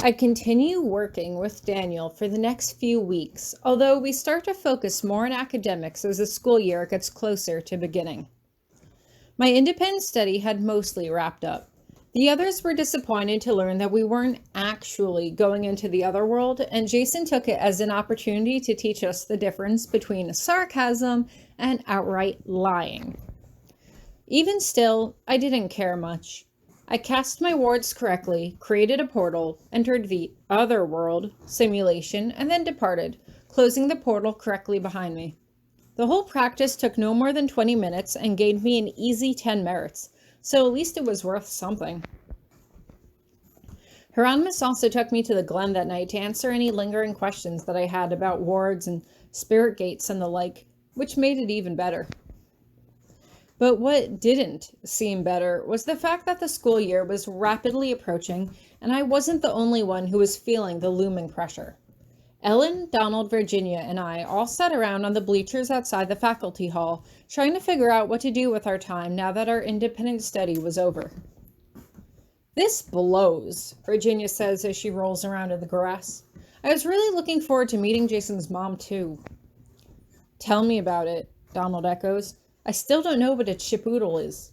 I continue working with Daniel for the next few weeks, although we start to focus more on academics as the school year gets closer to beginning. My independent study had mostly wrapped up. The others were disappointed to learn that we weren't actually going into the other world, and Jason took it as an opportunity to teach us the difference between sarcasm and outright lying. Even still, I didn't care much. I cast my wards correctly, created a portal, entered the other world simulation, and then departed, closing the portal correctly behind me. The whole practice took no more than 20 minutes and gained me an easy 10 merits, so at least it was worth something. Hieronymous also took me to the Glen that night to answer any lingering questions that I had about wards and spirit gates and the like, which made it even better. But what didn't seem better was the fact that the school year was rapidly approaching, and I wasn't the only one who was feeling the looming pressure. Ellen, Donald, Virginia, and I all sat around on the bleachers outside the faculty hall, trying to figure out what to do with our time now that our independent study was over. "This blows," Virginia says as she rolls around in the grass. "I was really looking forward to meeting Jason's mom, too." "Tell me about it," Donald echoes. "I still don't know what a chipoodle is."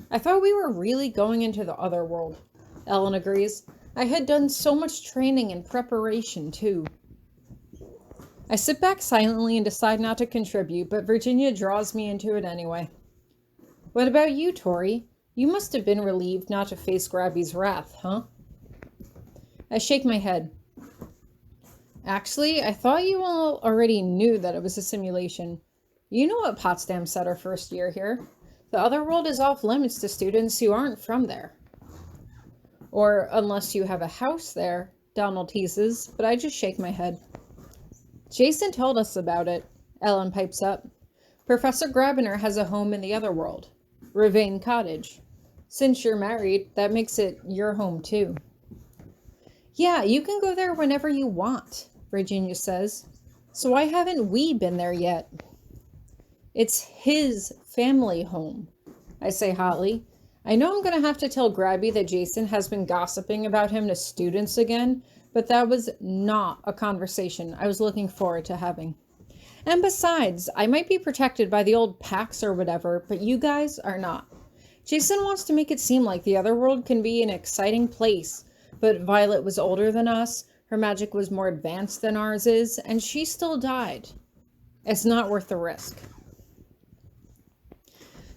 "I thought we were really going into the other world," Ellen agrees. "I had done so much training and preparation, too." I sit back silently and decide not to contribute, but Virginia draws me into it anyway. "What about you, Tori? You must have been relieved not to face Grabby's wrath, huh?" I shake my head. "Actually, I thought you all already knew that it was a simulation. You know what Potsdam said our first year here. The other world is off limits to students who aren't from there." "Or unless you have a house there," Donald teases, but I just shake my head. "Jason told us about it," Ellen pipes up. "Professor Grabiner has a home in the other world, Ravane Cottage. Since you're married, that makes it your home too." "Yeah, you can go there whenever you want," Virginia says. "So why haven't we been there yet?" "It's his family home," I say hotly. I know I'm going to have to tell Grabby that Jason has been gossiping about him to students again, but that was not a conversation I was looking forward to having. And besides, I might be protected by the old packs or whatever, but you guys are not. Jason wants to make it seem like the other world can be an exciting place, but Violet was older than us, her magic was more advanced than ours is, and she still died. It's not worth the risk.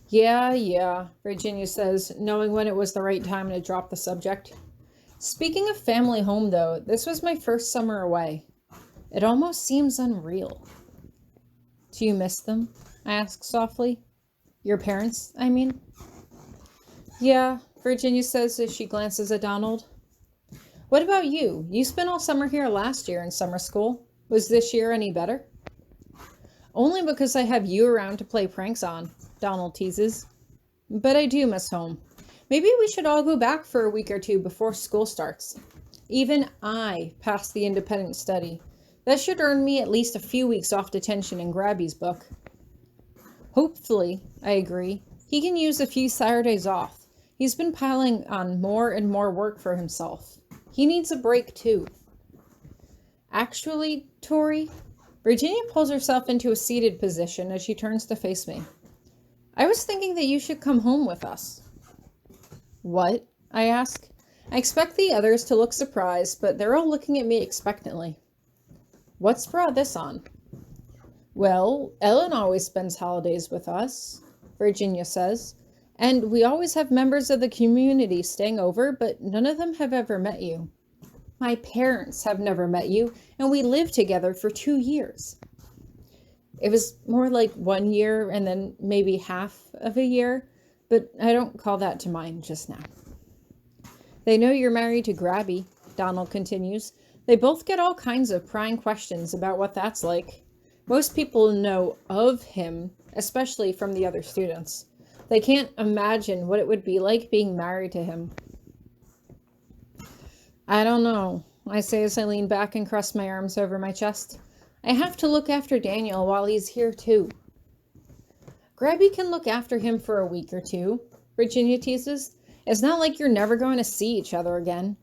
Yeah, Virginia says, knowing when it was the right time to drop the subject. "Speaking of family home, though, this was my first summer away. It almost seems unreal." "Do you miss them?" I ask softly. "Your parents, I mean?" "Yeah," Virginia says as she glances at Donald. "What about you? You spent all summer here last year in summer school. Was this year any better?" "Only because I have you around to play pranks on," Donald teases. "But I do miss home. Maybe we should all go back for a week or two before school starts. Even I passed the independent study. That should earn me at least a few weeks off detention in Grabby's book." "Hopefully," I agree. "He can use a few Saturdays off. He's been piling on more and more work for himself. He needs a break too." "Actually, Tori," Virginia pulls herself into a seated position as she turns to face me. "I was thinking that you should come home with us." "What?" I ask. I expect the others to look surprised, but they're all looking at me expectantly. "What's brought this on?" "Well, Ellen always spends holidays with us," Virginia says. "And we always have members of the community staying over, but none of them have ever met you. My parents have never met you, and we lived together for 2 years. It was more like 1 year and then maybe half of a year, but I don't call that to mind just now." "They know you're married to Grabby," Donald continues. "They both get all kinds of prying questions about what that's like. Most people know of him, especially from the other students. They can't imagine what it would be like being married to him." "I don't know," I say as I lean back and cross my arms over my chest. "I have to look after Daniel while he's here too." "Grabby can look after him for a week or two," Virginia teases. "It's not like you're never going to see each other again."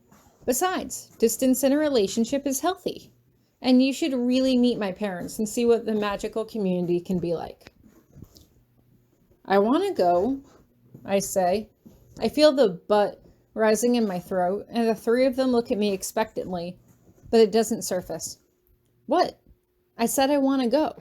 Besides, distance in a relationship is healthy. And you should really meet my parents and see what the magical community can be like. I want to go, I say. I feel the but rising in my throat, and the three of them look at me expectantly, but it doesn't surface. What? I said I want to go.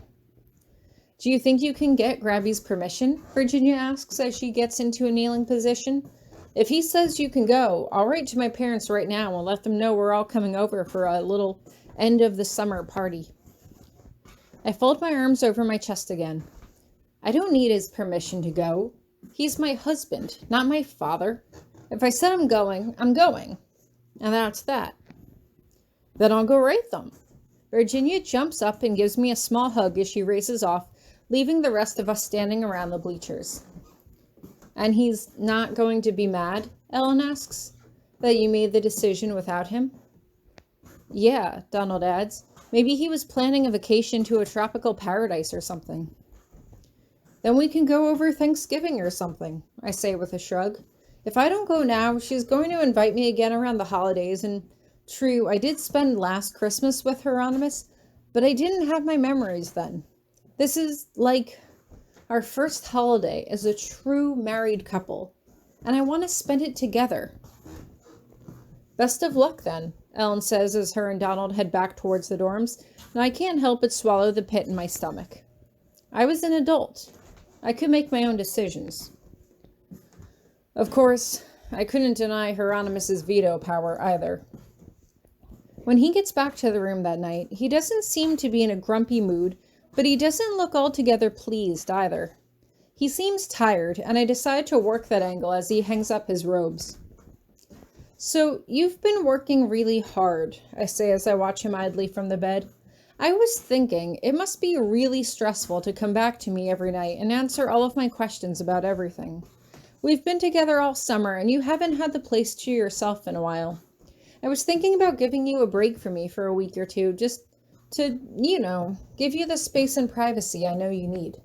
Do you think you can get Grabby's permission? Virginia asks as she gets into a kneeling position. If he says you can go, I'll write to my parents right now and let them know we're all coming over for a little end of the summer party. I fold my arms over my chest again. I don't need his permission to go. He's my husband, not my father. If I said I'm going, I'm going. And that's that. Then I'll go write them. Virginia jumps up and gives me a small hug as she races off, leaving the rest of us standing around the bleachers. And he's not going to be mad, Ellen asks, that you made the decision without him? Yeah, Donald adds. Maybe he was planning a vacation to a tropical paradise or something. Then we can go over Thanksgiving or something, I say with a shrug. If I don't go now, she's going to invite me again around the holidays, and true, I did spend last Christmas with Hieronymous, but I didn't have my memories then. This is like our first holiday as a true married couple, and I want to spend it together. Best of luck then, Ellen says as her and Donald head back towards the dorms, and I can't help but swallow the pit in my stomach. I was an adult. I could make my own decisions. Of course, I couldn't deny Hieronymus's veto power either. When he gets back to the room that night, he doesn't seem to be in a grumpy mood, but he doesn't look altogether pleased either. He seems tired, and I decide to work that angle as he hangs up his robes. So, you've been working really hard, I say as I watch him idly from the bed. I was thinking, it must be really stressful to come back to me every night and answer all of my questions about everything. We've been together all summer, and you haven't had the place to yourself in a while. I was thinking about giving you a break from me for a week or two, just to, give you the space and privacy I know you need.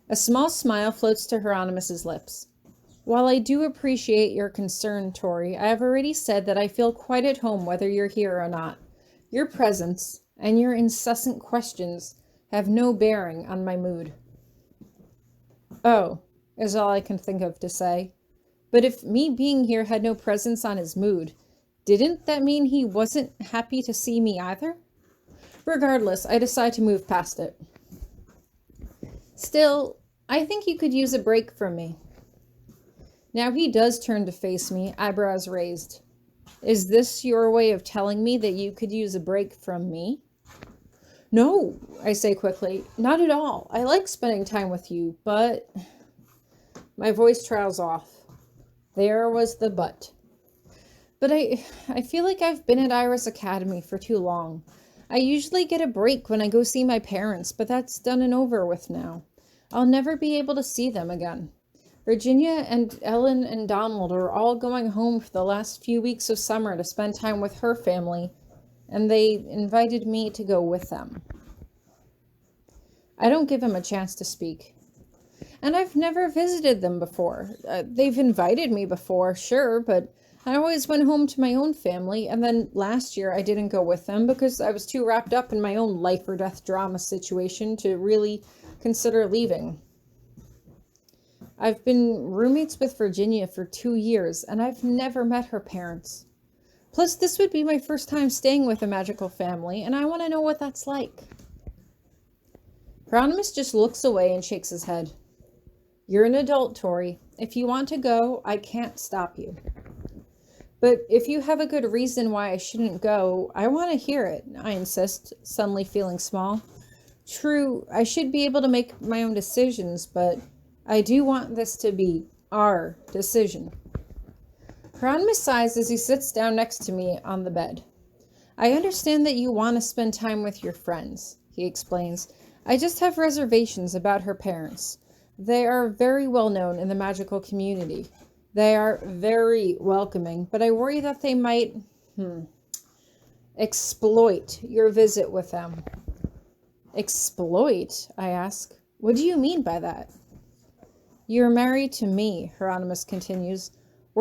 A small smile floats to Hieronymus's lips. While I do appreciate your concern, Tori, I have already said that I feel quite at home whether you're here or not. Your presence and your incessant questions have no bearing on my mood. Oh, is all I can think of to say. But if me being here had no presence on his mood, didn't that mean he wasn't happy to see me either? Regardless, I decide to move past it. Still, I think you could use a break from me. Now he does turn to face me, eyebrows raised. Is this your way of telling me that you could use a break from me? No, I say quickly, not at all. I like spending time with you, but... My voice trails off. There was the but. But I feel like I've been at Iris Academy for too long. I usually get a break when I go see my parents, but that's done and over with now. I'll never be able to see them again. Virginia and Ellen and Donald are all going home for the last few weeks of summer to spend time with her family, and they invited me to go with them. I don't give him a chance to speak. And I've never visited them before. They've invited me before, sure, but I always went home to my own family, and then last year I didn't go with them because I was too wrapped up in my own life or death drama situation to really consider leaving. I've been roommates with Virginia for 2 years, and I've never met her parents. Plus, this would be my first time staying with a magical family, and I want to know what that's like. Hieronymus just looks away and shakes his head. You're an adult, Tori. If you want to go, I can't stop you. But if you have a good reason why I shouldn't go, I want to hear it, I insist, suddenly feeling small. True, I should be able to make my own decisions, but I do want this to be our decision. Hieronymus sighs as he sits down next to me on the bed. I understand that you want to spend time with your friends, he explains. I just have reservations about her parents. They are very well known in the magical community. They are very welcoming, but I worry that they might, exploit your visit with them. Exploit? I ask. What do you mean by that? You're married to me, Hieronymus continues.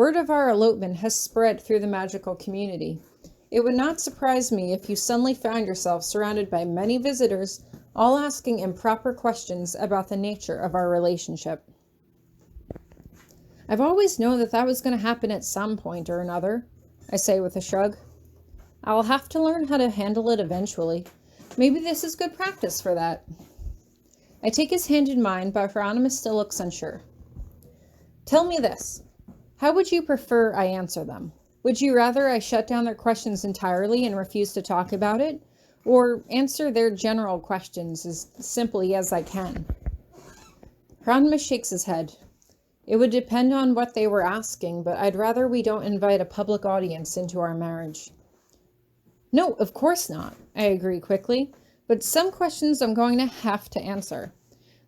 Word of our elopement has spread through the magical community. It would not surprise me if you suddenly found yourself surrounded by many visitors, all asking improper questions about the nature of our relationship. I've always known that was going to happen at some point or another, I say with a shrug. I'll have to learn how to handle it eventually. Maybe this is good practice for that. I take his hand in mine, but Hieronymous still looks unsure. Tell me this. How would you prefer I answer them? Would you rather I shut down their questions entirely and refuse to talk about it? Or answer their general questions as simply as I can? Hieronymous shakes his head. It would depend on what they were asking, but I'd rather we don't invite a public audience into our marriage. No, of course not, I agree quickly, but some questions I'm going to have to answer.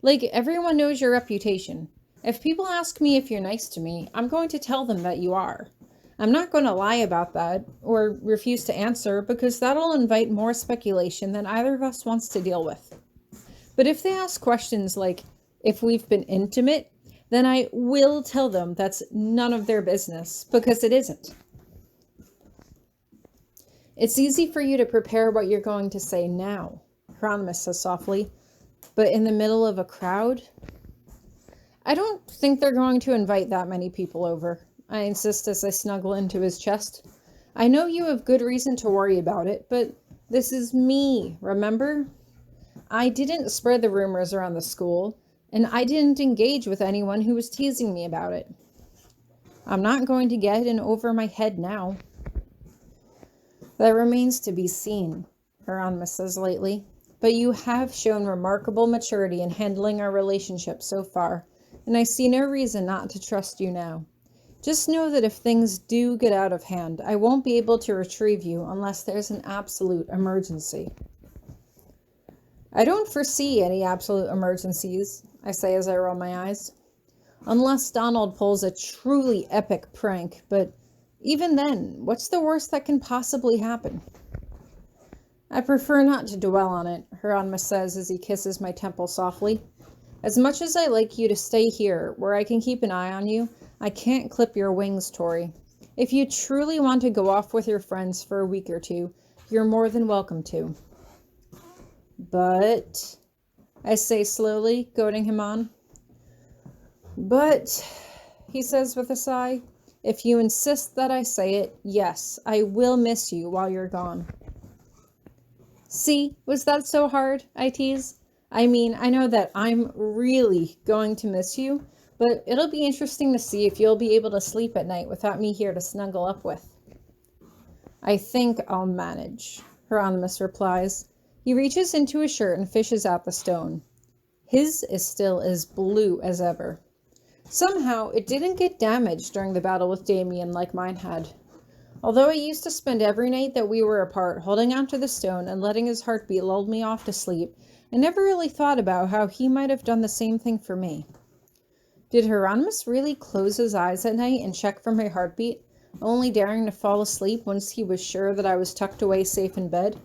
Like, everyone knows your reputation. If people ask me if you're nice to me, I'm going to tell them that you are. I'm not going to lie about that or refuse to answer because that'll invite more speculation than either of us wants to deal with. But if they ask questions like if we've been intimate, then I will tell them that's none of their business because it isn't. It's easy for you to prepare what you're going to say now, Hieronymous says softly, but in the middle of a crowd? I don't think they're going to invite that many people over, I insist as I snuggle into his chest. I know you have good reason to worry about it, but this is me, remember? I didn't spread the rumors around the school, and I didn't engage with anyone who was teasing me about it. I'm not going to get in over my head now. That remains to be seen, Hieronymous says lightly, but you have shown remarkable maturity in handling our relationship so far, and I see no reason not to trust you now. Just know that if things do get out of hand, I won't be able to retrieve you unless there's an absolute emergency. I don't foresee any absolute emergencies, I say as I roll my eyes. Unless Donald pulls a truly epic prank, but even then, what's the worst that can possibly happen? I prefer not to dwell on it, Hieronymous says as he kisses my temple softly. As much as I like you to stay here, where I can keep an eye on you, I can't clip your wings, Tori. If you truly want to go off with your friends for a week or two, you're more than welcome to. But, I say slowly, goading him on. But, he says with a sigh, if you insist that I say it, yes, I will miss you while you're gone. See, was that so hard? I tease. I mean, I know that I'm really going to miss you, but it'll be interesting to see if you'll be able to sleep at night without me here to snuggle up with. I think I'll manage, Hieronymous replies. He reaches into his shirt and fishes out the stone. His is still as blue as ever. Somehow, it didn't get damaged during the battle with Damien like mine had. Although I used to spend every night that we were apart holding onto the stone and letting his heartbeat lull me off to sleep, I never really thought about how he might have done the same thing for me. Did Hieronymous really close his eyes at night and check for my heartbeat, only daring to fall asleep once he was sure that I was tucked away safe in bed?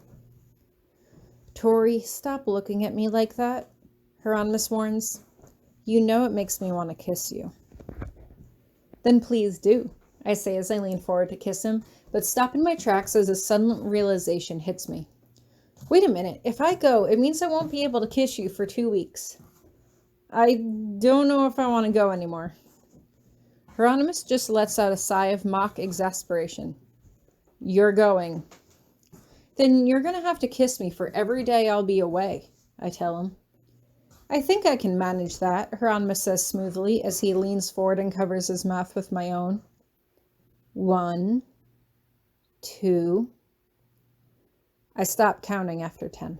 Tori, stop looking at me like that, Hieronymous warns. You know it makes me want to kiss you. Then please do, I say as I lean forward to kiss him, but stop in my tracks as a sudden realization hits me. Wait a minute, if I go, it means I won't be able to kiss you for 2 weeks. I don't know if I want to go anymore. Hieronymous just lets out a sigh of mock exasperation. You're going. Then you're going to have to kiss me for every day I'll be away, I tell him. I think I can manage that, Hieronymous says smoothly as he leans forward and covers his mouth with my own. 1, 2. I stop counting after 10.